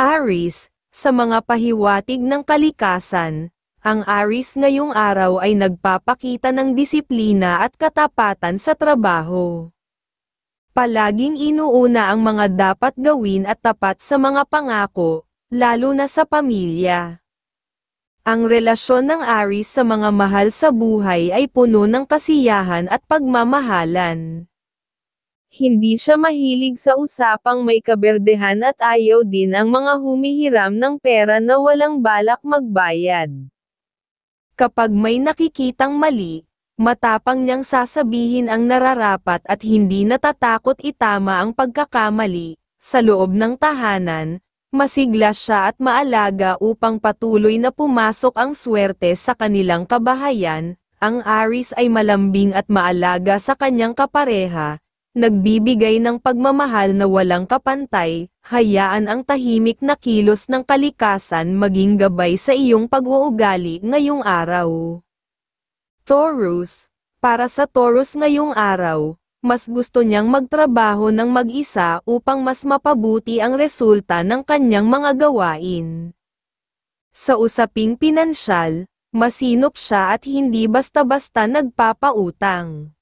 Aries, sa mga pahiwatig ng kalikasan, ang Aries ngayong araw ay nagpapakita ng disiplina at katapatan sa trabaho. Palaging inuuna ang mga dapat gawin at tapat sa mga pangako, lalo na sa pamilya. Ang relasyon ng Aries sa mga mahal sa buhay ay puno ng kasiyahan at pagmamahalan. Hindi siya mahilig sa usapang may kaberdehan at ayaw din ang mga humihiram ng pera na walang balak magbayad. Kapag may nakikitang mali, matapang niyang sasabihin ang nararapat at hindi natatakot itama ang pagkakamali. Sa loob ng tahanan, masigla siya at maalaga upang patuloy na pumasok ang swerte sa kanilang kabahayan. Ang Aries ay malambing at maalaga sa kanyang kapareha, nagbibigay ng pagmamahal na walang kapantay. Hayaan ang tahimik na kilos ng kalikasan maging gabay sa iyong pag-uugali ngayong araw. Taurus, para sa Taurus ngayong araw, mas gusto niyang magtrabaho ng mag-isa upang mas mapabuti ang resulta ng kanyang mga gawain. Sa usaping pinansyal, masinop siya at hindi basta-basta nagpapautang.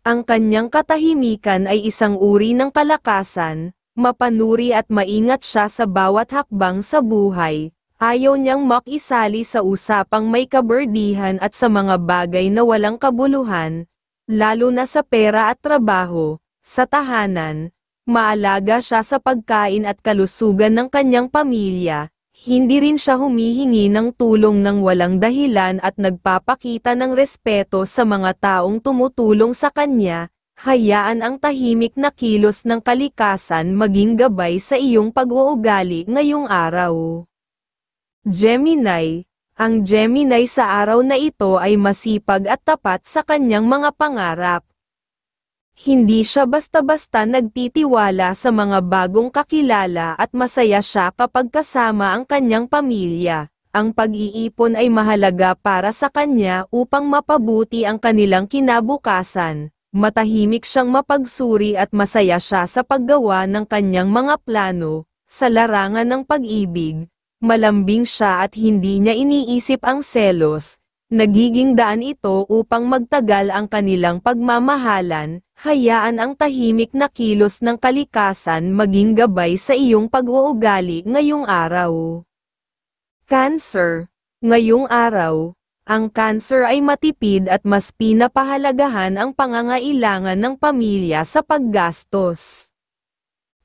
Ang kanyang katahimikan ay isang uri ng kalakasan, mapanuri at maingat siya sa bawat hakbang sa buhay. Ayaw niyang makisali sa usapang may kaberdihan at sa mga bagay na walang kabuluhan, lalo na sa pera at trabaho. Sa tahanan, maalaga siya sa pagkain at kalusugan ng kanyang pamilya. Hindi rin siya humihingi ng tulong ng walang dahilan at nagpapakita ng respeto sa mga taong tumutulong sa kanya. Hayaan ang tahimik na kilos ng kalikasan maging gabay sa iyong pag-uugali ngayong araw. Gemini, ang Gemini sa araw na ito ay masipag at tapat sa kanyang mga pangarap. Hindi siya basta-basta nagtitiwala sa mga bagong kakilala at masaya siya kapag kasama ang kanyang pamilya. Ang pag-iipon ay mahalaga para sa kanya upang mapabuti ang kanilang kinabukasan. Matahimik siyang mapagsuri at masaya siya sa paggawa ng kanyang mga plano. Sa larangan ng pag-ibig, malambing siya at hindi niya iniisip ang selos. Nagiging daan ito upang magtagal ang kanilang pagmamahalan. Hayaan ang tahimik na kilos ng kalikasan maging gabay sa iyong pag-uugali ngayong araw. Cancer, ngayong araw, ang Cancer ay matipid at mas pinapahalagahan ang pangangailangan ng pamilya sa paggastos.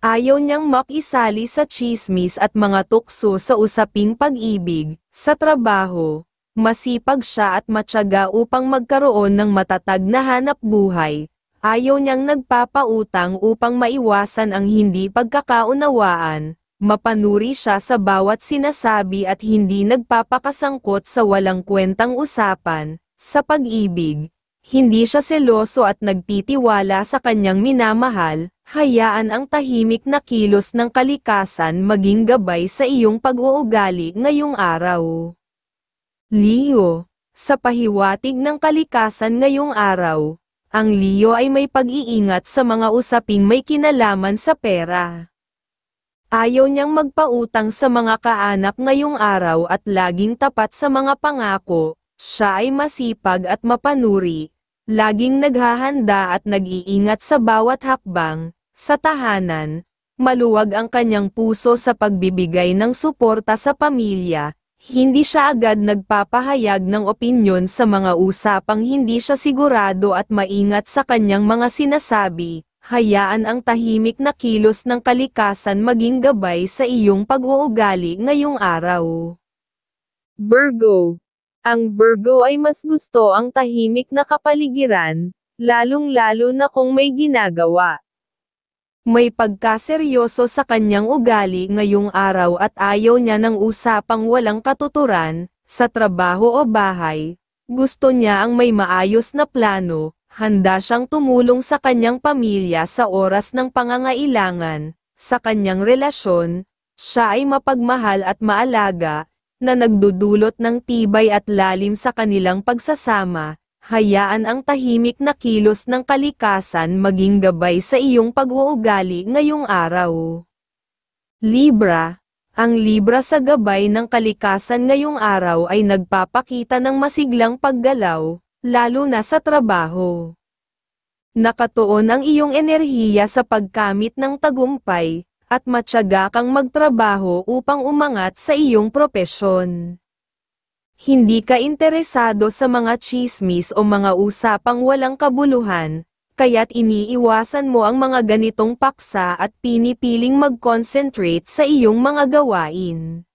Ayaw niyang makisali sa tsismis at mga tukso sa usaping pag-ibig. Sa trabaho, masipag siya at matyaga upang magkaroon ng matatag na hanapbuhay. Ayaw niyang nagpapautang upang maiwasan ang hindi pagkakaunawaan. Mapanuri siya sa bawat sinasabi at hindi nagpapakasangkot sa walang kwentang usapan. Sa pag-ibig, hindi siya seloso at nagtitiwala sa kanyang minamahal. Hayaan ang tahimik na kilos ng kalikasan maging gabay sa iyong pag-uugali ngayong araw. Leo, sa pahiwatig ng kalikasan ngayong araw, ang Leo ay may pag-iingat sa mga usaping may kinalaman sa pera. Ayaw niyang magpautang sa mga kaanak ngayong araw at laging tapat sa mga pangako. Siya ay masipag at mapanuri, laging naghahanda at nag-iingat sa bawat hakbang. Sa tahanan, maluwag ang kanyang puso sa pagbibigay ng suporta sa pamilya. Hindi siya agad nagpapahayag ng opinyon sa mga usapang hindi siya sigurado at maingat sa kanyang mga sinasabi. Hayaan ang tahimik na kilos ng kalikasan maging gabay sa iyong pag-uugali ngayong araw. Virgo, ang Virgo ay mas gusto ang tahimik na kapaligiran, lalong-lalo na kung may ginagawa. May pagkaseryoso sa kanyang ugali ngayong araw at ayaw niya ng usapang walang katuturan. Sa trabaho o bahay, gusto niya ang may maayos na plano. Handa siyang tumulong sa kanyang pamilya sa oras ng pangangailangan. Sa kanyang relasyon, siya ay mapagmahal at maalaga, na nagdudulot ng tibay at lalim sa kanilang pagsasama. Hayaan ang tahimik na kilos ng kalikasan maging gabay sa iyong pag-uugali ngayong araw. Libra, Ang Libra sa gabay ng kalikasan ngayong araw ay nagpapakita ng masiglang paggalaw, lalo na sa trabaho. Nakatuon ang iyong enerhiya sa pagkamit ng tagumpay, at matyaga kang magtrabaho upang umangat sa iyong propesyon. Hindi ka interesado sa mga tsismis o mga usapang walang kabuluhan, kaya't iniiwasan mo ang mga ganitong paksa at pinipiling mag-concentrate sa iyong mga gawain.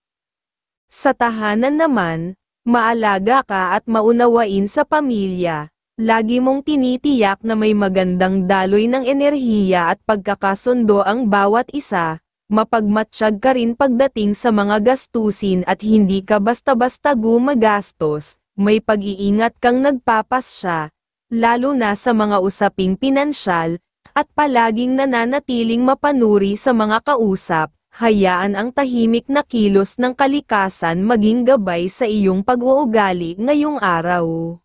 Sa tahanan naman, maalaga ka at maunawain sa pamilya. Lagi mong tinitiyak na may magandang daloy ng enerhiya at pagkakasundo ang bawat isa, mapagmatsyag ka rin pagdating sa mga gastusin at hindi ka basta-basta gumagastos, may pag-iingat kang nagpapasya, lalo na sa mga usaping pinansyal, at palaging nananatiling mapanuri sa mga kausap, hayaan ang tahimik na kilos ng kalikasan maging gabay sa iyong pag-uugali ngayong araw.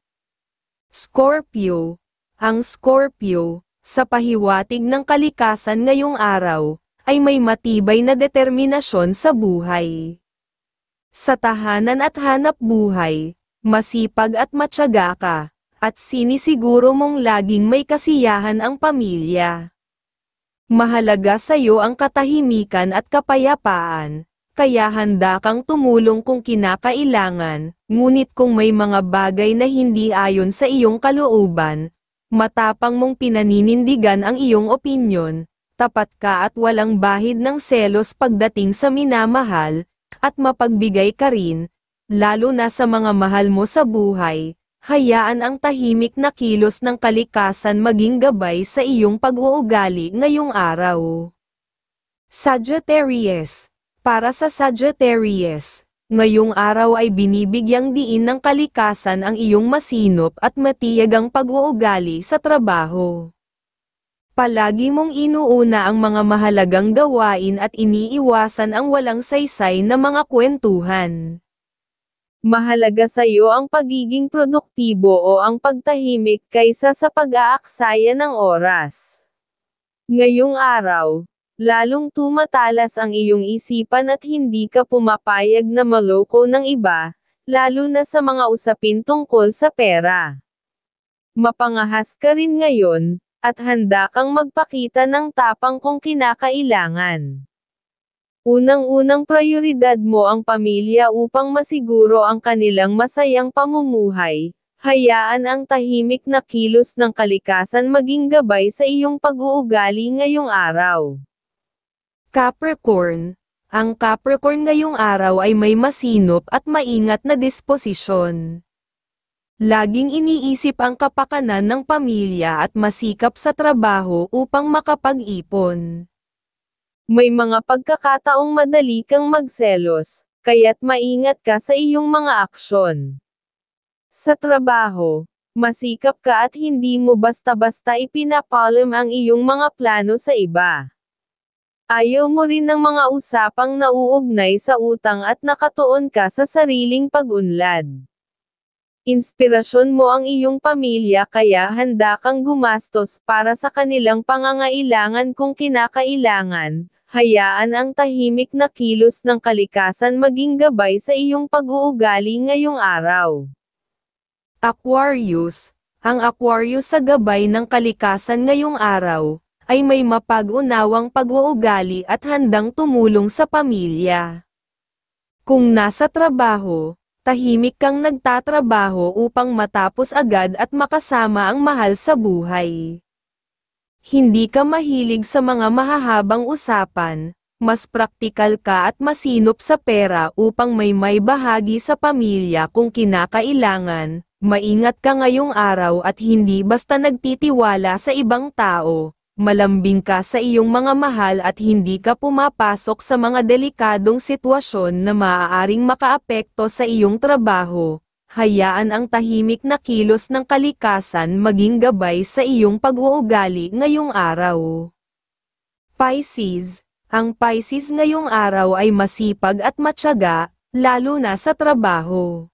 Scorpio. Ang Scorpio, sa pahiwatig ng kalikasan ngayong araw, ay may matibay na determinasyon sa buhay. Sa tahanan at hanap buhay, masipag at matyaga ka, at sinisiguro mong laging may kasiyahan ang pamilya. Mahalaga sa iyo ang katahimikan at kapayapaan, kaya handa kang tumulong kung kinakailangan, ngunit kung may mga bagay na hindi ayon sa iyong kalooban, matapang mong pinaninindigan ang iyong opinyon, tapat ka at walang bahid ng selos pagdating sa minamahal, at mapagbigay ka rin, lalo na sa mga mahal mo sa buhay. Hayaan ang tahimik na kilos ng kalikasan maging gabay sa iyong pag-uugali ngayong araw. Sagittarius. Para sa Sagittarius, ngayong araw ay binibigyang diin ng kalikasan ang iyong masinop at matiyagang pag-uugali sa trabaho. Palagi mong inuuna ang mga mahalagang gawain at iniiwasan ang walang saysay na mga kwentuhan. Mahalaga sa iyo ang pagiging produktibo o ang pagtahimik kaysa sa pag-aaksaya ng oras. Ngayong araw, lalong tumatalas ang iyong isipan at hindi ka pumapayag na maloko ng iba, lalo na sa mga usapin tungkol sa pera. Mapangahas ka rin ngayon, at handa kang magpakita ng tapang kung kinakailangan. Unang-unang prioridad mo ang pamilya upang masiguro ang kanilang masayang pamumuhay. Hayaan ang tahimik na kilos ng kalikasan maging gabay sa iyong pag-uugali ngayong araw. Capricorn. Ang Capricorn ngayong araw ay may masinop at maingat na disposisyon. Laging iniisip ang kapakanan ng pamilya at masikap sa trabaho upang makapag-ipon. May mga pagkakataong madali kang magselos, kaya't maingat ka sa iyong mga aksyon. Sa trabaho, masikap ka at hindi mo basta-basta ipinapalam ang iyong mga plano sa iba. Ayaw mo rin ng mga usapang nauugnay sa utang at nakatuon ka sa sariling pag-unlad. Inspirasyon mo ang iyong pamilya kaya handa kang gumastos para sa kanilang pangangailangan kung kinakailangan. Hayaan ang tahimik na kilos ng kalikasan maging gabay sa iyong pag-uugali ngayong araw. Aquarius. Ang Aquarius sa gabay ng kalikasan ngayong araw, ay may mapag-unawang pag-uugali at handang tumulong sa pamilya. Kung nasa trabaho, tahimik kang nagtatrabaho upang matapos agad at makasama ang mahal sa buhay. Hindi ka mahilig sa mga mahahabang usapan, mas praktikal ka at masinop sa pera upang may bahagi sa pamilya kung kinakailangan. Maingat ka ngayong araw at hindi basta nagtitiwala sa ibang tao. Malambing ka sa iyong mga mahal at hindi ka pumapasok sa mga delikadong sitwasyon na maaaring makaapekto sa iyong trabaho. Hayaan ang tahimik na kilos ng kalikasan maging gabay sa iyong pag-uugali ngayong araw. Pisces. Ang Pisces ngayong araw ay masipag at matyaga, lalo na sa trabaho.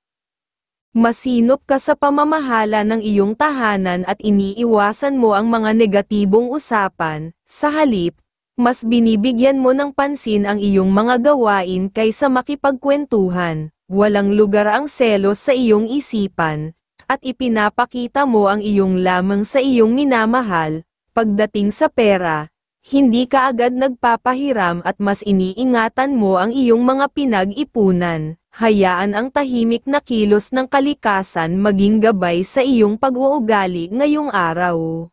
Masinop ka sa pamamahala ng iyong tahanan at iniiwasan mo ang mga negatibong usapan, sa halip, Mas binibigyan mo ng pansin ang iyong mga gawain kaysa makipagkwentuhan, walang lugar ang selos sa iyong isipan, at ipinapakita mo ang iyong lamang sa iyong minamahal. Pagdating sa pera, hindi ka agad nagpapahiram at mas iniingatan mo ang iyong mga pinag-ipunan. Hayaan ang tahimik na kilos ng kalikasan maging gabay sa iyong pag-uugali ngayong araw.